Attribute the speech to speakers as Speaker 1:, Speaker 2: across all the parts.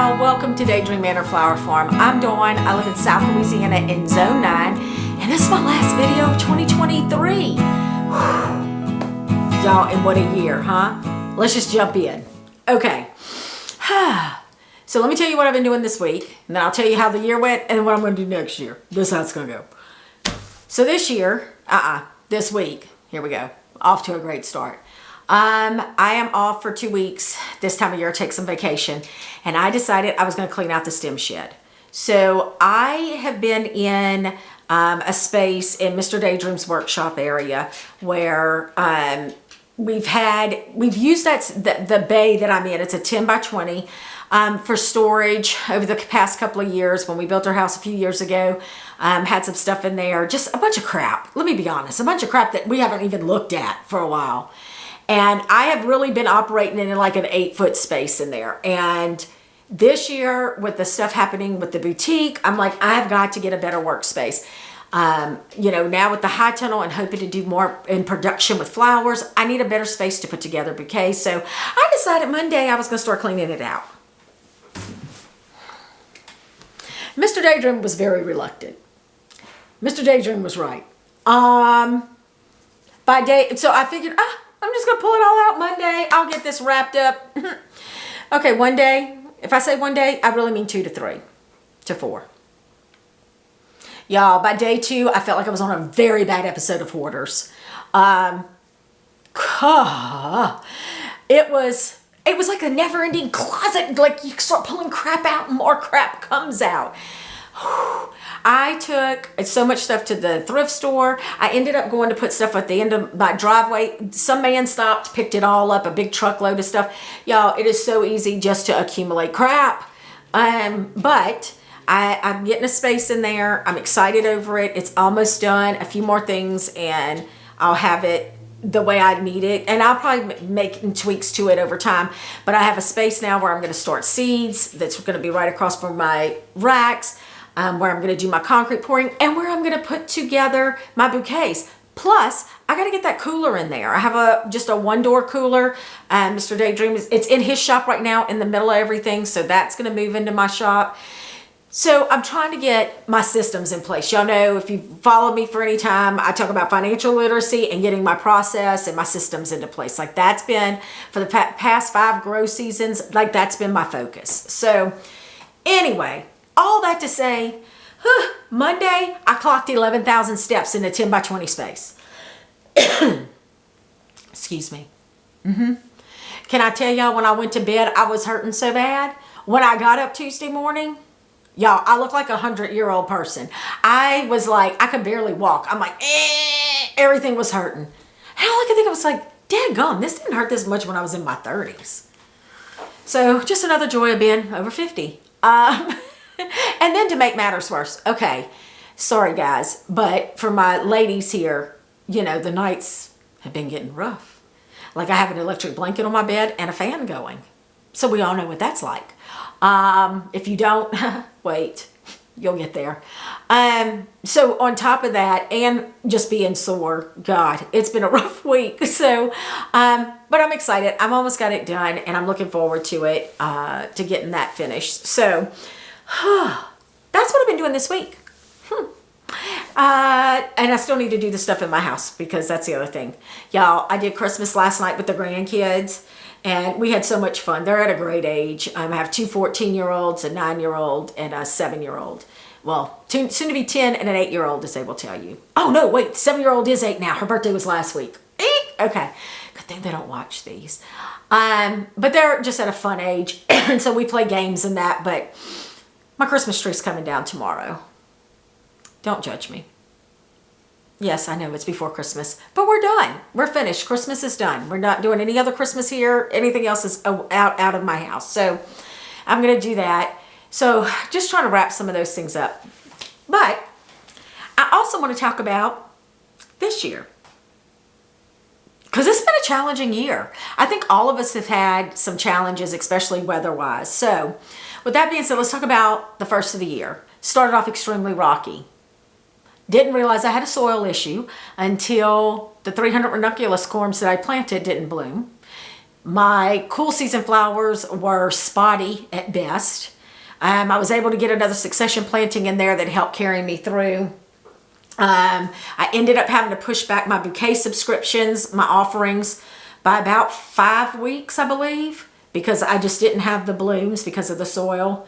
Speaker 1: y'all, welcome to Daydream Manor Flower Farm. I'm Dawn, I live in South Louisiana in Zone 9, and this is my last video of 2023. Y'all, and what a year, huh? Let's just jump in. Okay, so let me tell you what I've been doing this week, and then I'll tell you how the year went, and what I'm going to do next year. This is how it's going to go. So this week, here we go, off to a great start. I am off for 2 weeks this time of year, take some vacation, and I decided I was going to clean out the stem shed. So I have been in a space in Mr. Daydream's workshop area where we've used the bay that I'm in. It's a 10 by 20 for storage over the past couple of years. When we built our house a few years ago, had some stuff in there, just a bunch of crap. Let me be honest, a bunch of crap that we haven't even looked at for a while. And I have really been operating in like an 8-foot space in there. And this year, with the stuff happening with the boutique, I'm like, I have got to get a better workspace. Now with the high tunnel and hoping to do more in production with flowers, I need a better space to put together bouquets. So I decided Monday I was going to start cleaning it out. Mr. Daydream was very reluctant. Mr. Daydream was right. So I figured, I'm just going to pull it all out Monday. I'll get this wrapped up. Okay, one day. If I say one day, I really mean 2 to 3 to 4. Y'all, by day 2, I felt like I was on a very bad episode of Hoarders. It was like a never-ending closet. Like you start pulling crap out and more crap comes out. I took so much stuff to the thrift store. I ended up going to put stuff at the end of my driveway. Some man stopped, picked it all up, a big truckload of stuff. Y'all, it is so easy just to accumulate crap. But I'm getting a space in there. I'm excited over it. It's almost done. A few more things and I'll have it the way I need it. And I'll probably make tweaks to it over time. But I have a space now where I'm going to store seeds. That's going to be right across from my racks. Where I'm going to do my concrete pouring and where I'm going to put together my bouquets. Plus, I got to get that cooler in there. I have just a 1-door cooler. Mr. Daydream it's in his shop right now in the middle of everything. So that's going to move into my shop. So I'm trying to get my systems in place. Y'all know if you follow me for any time, I talk about financial literacy and getting my process and my systems into place. Like that's been for the past 5 grow seasons, like that's been my focus. So anyway, all that to say, Monday, I clocked 11,000 steps in a 10 by 20 space. Excuse me. Can I tell y'all when I went to bed, I was hurting so bad? When I got up Tuesday morning, y'all, I look like a 100-year-old person. I was like, I could barely walk. I'm like, everything was hurting. And all I could think of was like, dadgum, this didn't hurt this much when I was in my 30s. So just another joy of being over 50. And then to make matters worse, okay, sorry guys, but for my ladies here, the nights have been getting rough. Like I have an electric blanket on my bed and a fan going. So we all know what that's like. If you don't, wait, you'll get there. So on top of that and just being sore, God, it's been a rough week. So, but I'm excited. I've almost got it done and I'm looking forward to it, to getting that finished. So, that's what I've been doing this week. And I still need to do the stuff in my house because that's the other thing. Y'all, I did Christmas last night with the grandkids and we had so much fun. They're at a great age. I have 2 14-year-olds, a 9-year-old, and a 7-year-old. Well, soon to be 10 and an 8-year-old, as they will tell you. Oh no, wait, 7-year-old is 8 now. Her birthday was last week. Okay, good thing they don't watch these. But they're just at a fun age. And so we play games and that, but my Christmas tree's coming down tomorrow. Don't judge me. Yes, I know it's before Christmas, but we're done. We're finished. Christmas is done. We're not doing any other Christmas here. Anything else is out of my house. So I'm going to do that. So just trying to wrap some of those things up. But I also want to talk about this year. Because it's been a challenging year. I think all of us have had some challenges, especially weather-wise. So with that being said, let's talk about the first of the year. Started off extremely rocky. Didn't realize I had a soil issue until the 300 ranunculus corms that I planted didn't bloom. My cool season flowers were spotty at best. I was able to get another succession planting in there that helped carry me through. I ended up having to push back my bouquet subscriptions, my offerings, by about 5 weeks, I believe, because I just didn't have the blooms because of the soil.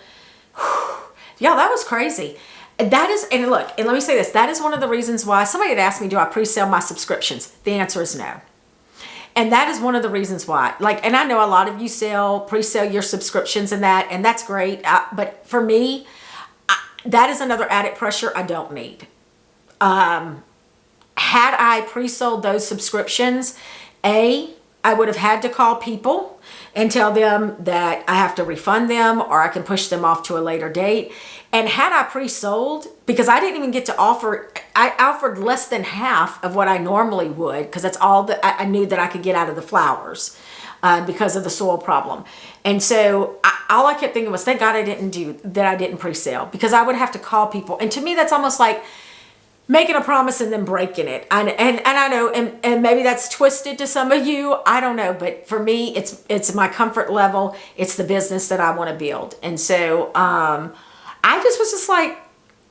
Speaker 1: Yeah, that was crazy. That is, and look, and let me say this, that is one of the reasons why somebody had asked me, do I pre-sale my subscriptions? The answer is no. And that is one of the reasons why, like, and I know a lot of you pre-sale your subscriptions and that's great. But for me, that is another added pressure I don't need. Had I pre-sold those subscriptions, I would have had to call people and tell them that I have to refund them or I can push them off to a later date. And had I pre-sold, because I didn't even get to offer, I offered less than half of what I normally would, because that's all that I knew that I could get out of the flowers because of the soil problem. And so all I kept thinking was, thank God I didn't pre-sale, because I would have to call people. And to me, that's almost like making a promise and then breaking it. And I know, and maybe that's twisted to some of you, I don't know, but for me, it's my comfort level. It's the business that I want to build. And so, I just was just like,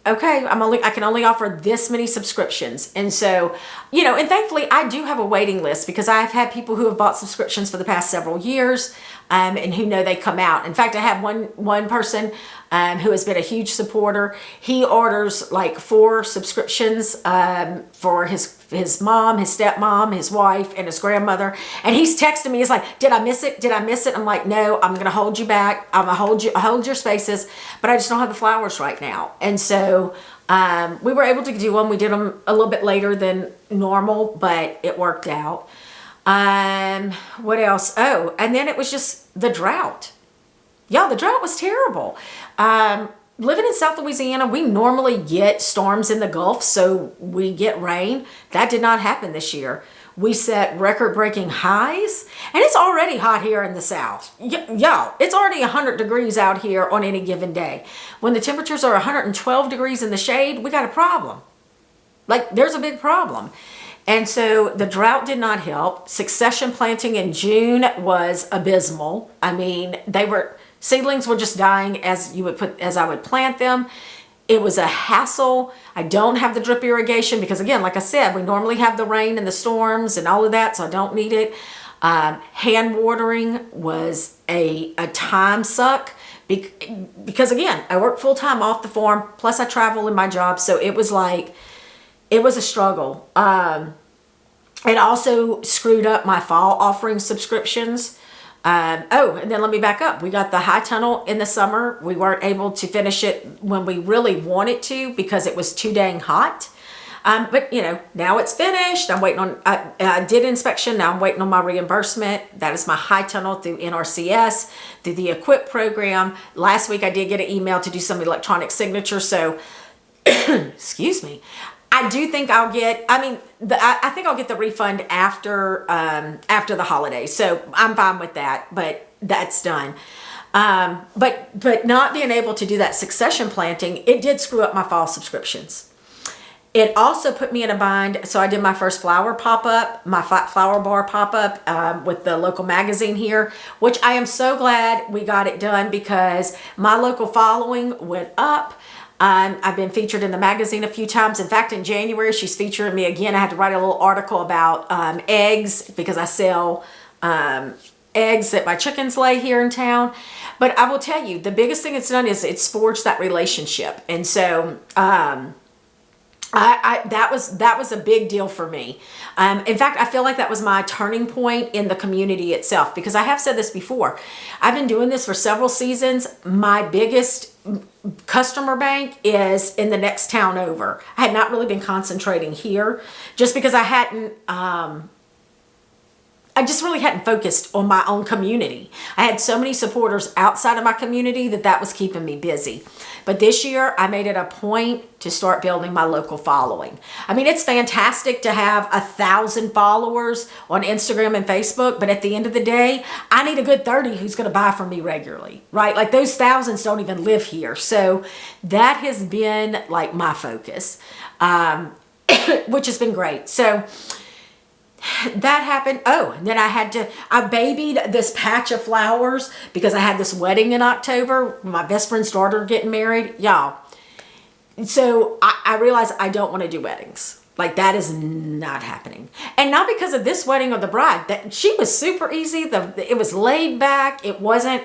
Speaker 1: okay, I can only offer this many subscriptions. And so, and thankfully I do have a waiting list, because I've had people who have bought subscriptions for the past several years, and who know they come out. In fact, I have one person who has been a huge supporter. He orders like 4 subscriptions for his mom, his stepmom, his wife, and his grandmother. And he's texting me. He's like, did I miss it? Did I miss it? I'm like, no, I'm going to hold you back. I'm going to hold your spaces, but I just don't have the flowers right now. And so we were able to do them. We did them a little bit later than normal, but it worked out. What else? Oh, and then it was just the drought. Yeah, the drought was terrible. Living in South Louisiana, we normally get storms in the Gulf, so we get rain. That did not happen this year. We set record-breaking highs, and it's already hot here in the South. Y'all, it's already 100 degrees out here on any given day. When the temperatures are 112 degrees in the shade, we got a problem. Like, there's a big problem. And so the drought did not help. Succession planting in June was abysmal. I mean, seedlings were just dying as I would plant them. It was a hassle. I don't have the drip irrigation because, again, like I said, we normally have the rain and the storms and all of that, so I don't need it. Hand watering was a time suck because, again, I work full-time off the farm, plus I travel in my job, so it was a struggle. It also screwed up my fall offering subscriptions. And then let me back up. We got the high tunnel in the summer. We weren't able to finish it when we really wanted to because it was too dang hot. But now it's finished. I'm waiting on, I did inspection. Now I'm waiting on my reimbursement. That is my high tunnel through NRCS, through the EQUIP program. Last week I did get an email to do some electronic signature. So, excuse me. I do think I'll get, I think I'll get the refund after the holidays. So I'm fine with that, but that's done. But not being able to do that succession planting, it did screw up my fall subscriptions. It also put me in a bind. So I did my first flower pop-up, my flower bar pop-up with the local magazine here, which I am so glad we got it done because my local following went up. I've been featured in the magazine a few times. In fact, in January, she's featuring me again. I had to write a little article about eggs because I sell eggs that my chickens lay here in town. But I will tell you, the biggest thing it's done is it's forged that relationship. And so that was a big deal for me. In fact, I feel like that was my turning point in the community itself because I have said this before. I've been doing this for several seasons. My biggest customer bank is in the next town over. I had not really been concentrating here just because I just really hadn't focused on my own community. I had so many supporters outside of my community that was keeping me busy. But this year, I made it a point to start building my local following. I mean, it's fantastic to have 1,000 followers on Instagram and Facebook, but at the end of the day, I need a good 30 who's going to buy from me regularly, right? Like those thousands don't even live here. So that has been like my focus, which has been great. So that happened. Oh, and then I babied this patch of flowers because I had this wedding in October. My best friend's daughter getting married. Y'all. So I realized I don't want to do weddings. Like, that is not happening. And not because of this wedding or the bride. That she was super easy. It was laid back. It wasn't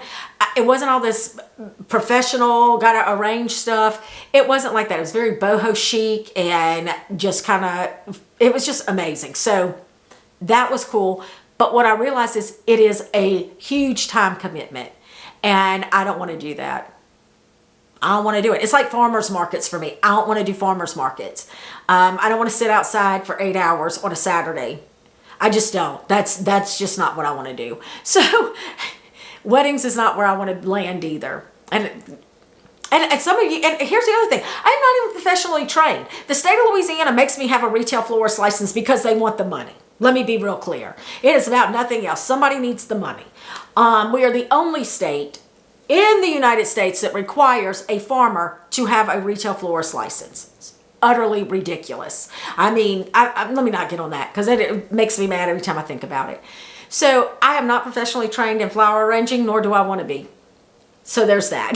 Speaker 1: all this professional, gotta arrange stuff. It wasn't like that. It was very boho chic and just kind of, it was just amazing. So that was cool. But what I realized is it is a huge time commitment. And I don't want to do that. I don't want to do it. It's like farmers markets for me. I don't want to do farmers markets. I don't want to sit outside for 8 hours on a Saturday. I just don't. That's just not what I want to do. So weddings is not where I want to land either. And some of you, and here's the other thing. I'm not even professionally trained. The state of Louisiana makes me have a retail florist license because they want the money. Let me be real clear. It is about nothing else. Somebody needs the money. We are the only state in the United States that requires a farmer to have a retail florist license. It's utterly ridiculous. I mean, let me not get on that because it makes me mad every time I think about it. So I am not professionally trained in flower arranging, nor do I want to be. So there's that.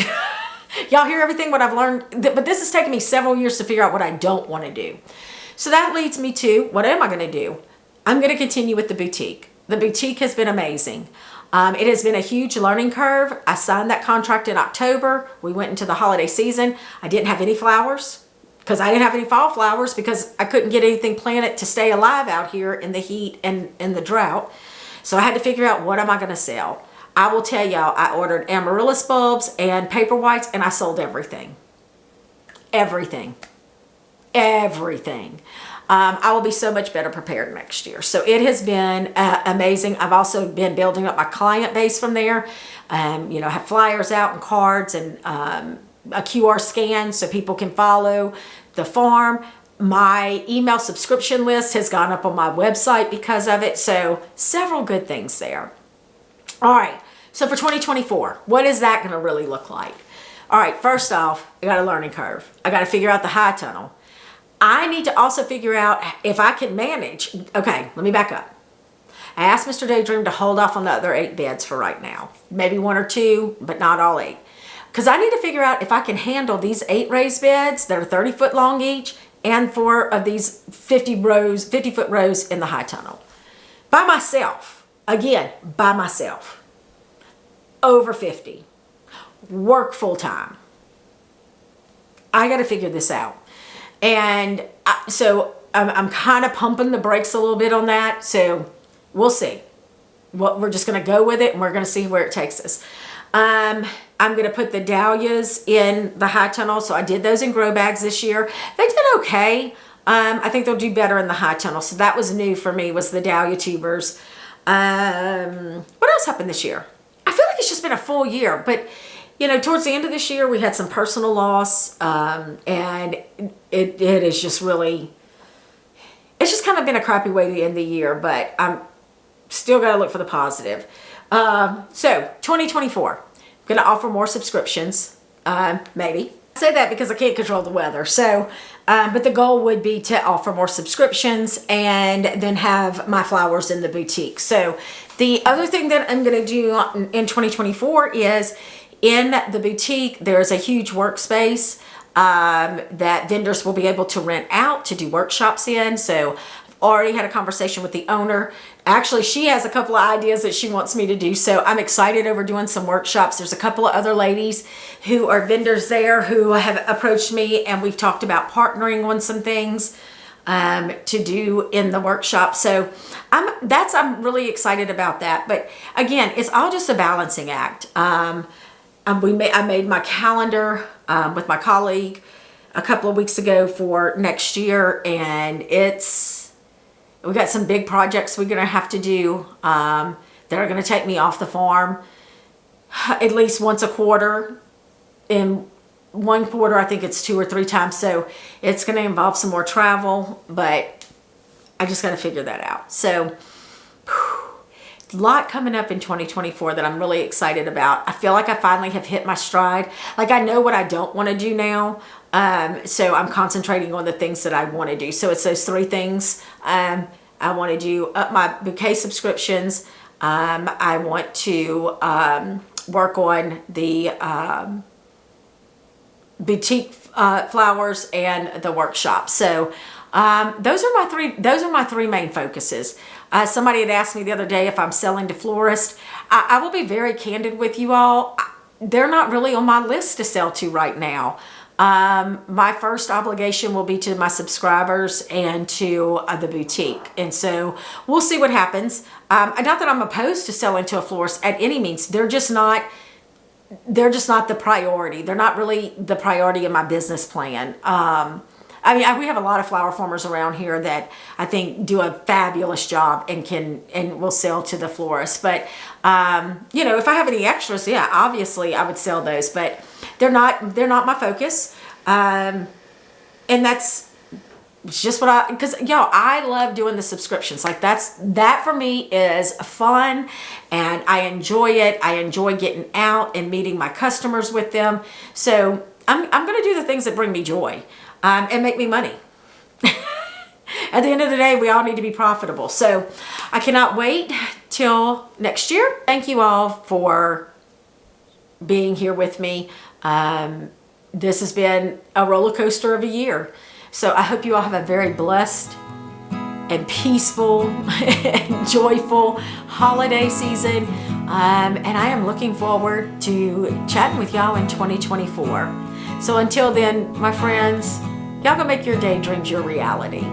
Speaker 1: Y'all hear everything what I've learned, but this has taken me several years to figure out what I don't want to do. So that leads me to, what am I going to do? I'm going to continue with the boutique. The boutique has been amazing. It has been a huge learning curve. I signed that contract in October. We went into the holiday season. I didn't have any flowers because I didn't have any fall flowers because I couldn't get anything planted to stay alive out here in the heat and in the drought. So I had to figure out, what am I going to sell? I will tell y'all, I ordered amaryllis bulbs and paper whites, and I sold everything. Everything. Everything. I will be so much better prepared next year. So it has been amazing. I've also been building up my client base from there. Have flyers out and cards and a QR scan so people can follow the farm. My email subscription list has gone up on my website because of it. So several good things there. All right. So for 2024, what is that going to really look like? All right. First off, I got a learning curve. I got to figure out the high tunnel. I need to also figure out if I can manage. Okay, let me back up. I asked Mr. Daydream to hold off on the other 8 beds for right now. Maybe 1 or 2, but not all 8. Because I need to figure out if I can handle these 8 raised beds that are 30 foot long each and 4 of these 50-foot rows in the high tunnel. By myself. Again, by myself. Over 50. Work full time. I got to figure this out. And so I'm kind of pumping the brakes a little bit on that. So we'll see. We're just going to go with it, and we're going to see where it takes us. I'm going to put the dahlias in the high tunnel. So I did those in grow bags this year. They did okay. I think they'll do better in the high tunnel. So that was new for me, was the dahlia tubers. What else happened this year? I feel like it's just been a full year, but towards the end of this year, we had some personal loss, and it is just really, it's just kind of been a crappy way to end the year, but I'm still got to look for the positive. So 2024, I'm going to offer more subscriptions, maybe. I say that because I can't control the weather. So, but the goal would be to offer more subscriptions and then have my flowers in the boutique. So the other thing that I'm going to do in 2024 is, in the boutique, there's a huge workspace that vendors will be able to rent out to do workshops in. So I've already had a conversation with the owner. Actually, she has a couple of ideas that she wants me to do. So I'm excited over doing some workshops. There's a couple of other ladies who are vendors there who have approached me, and we've talked about partnering on some things to do in the workshop. So I'm really excited about that. But again, it's all just a balancing act. I made my calendar with my colleague a couple of weeks ago for next year, and we got some big projects we're going to have to do that are going to take me off the farm at least once a quarter. In one quarter, I think it's 2 or 3 times, so it's going to involve some more travel, but I just got to figure that out. So a lot coming up in 2024 that I'm really excited about. I feel like I finally have hit my stride. Like, I know what I don't want to do now. So I'm concentrating on the things that I want to do. So it's those 3 things. I I want to do up my bouquet subscriptions. I want to work on the boutique flowers and the workshop. So those are my three main focuses. Somebody had asked me the other day if I'm selling to florists. I will be very candid with you all. They're not really on my list to sell to right now. My first obligation will be to my subscribers and to the boutique. And so we'll see what happens. Not that I'm opposed to selling to a florist at any means. They're just not the priority. They're not really the priority in my business plan. I mean, we have a lot of flower farmers around here that I think do a fabulous job and will sell to the florist. But you know, if I have any extras, yeah, obviously I would sell those. But they're not my focus. And that's just what because y'all, I love doing the subscriptions. Like that for me is fun, and I enjoy it. I enjoy getting out and meeting my customers with them. So I'm going to do the things that bring me joy. And make me money. At the end of the day, we all need to be profitable. So I cannot wait till next year. Thank you all for being here with me. This has been a roller coaster of a year. So I hope you all have a very blessed and peaceful and joyful holiday season. And I am looking forward to chatting with y'all in 2024. So until then, my friends, y'all go make your daydreams your reality.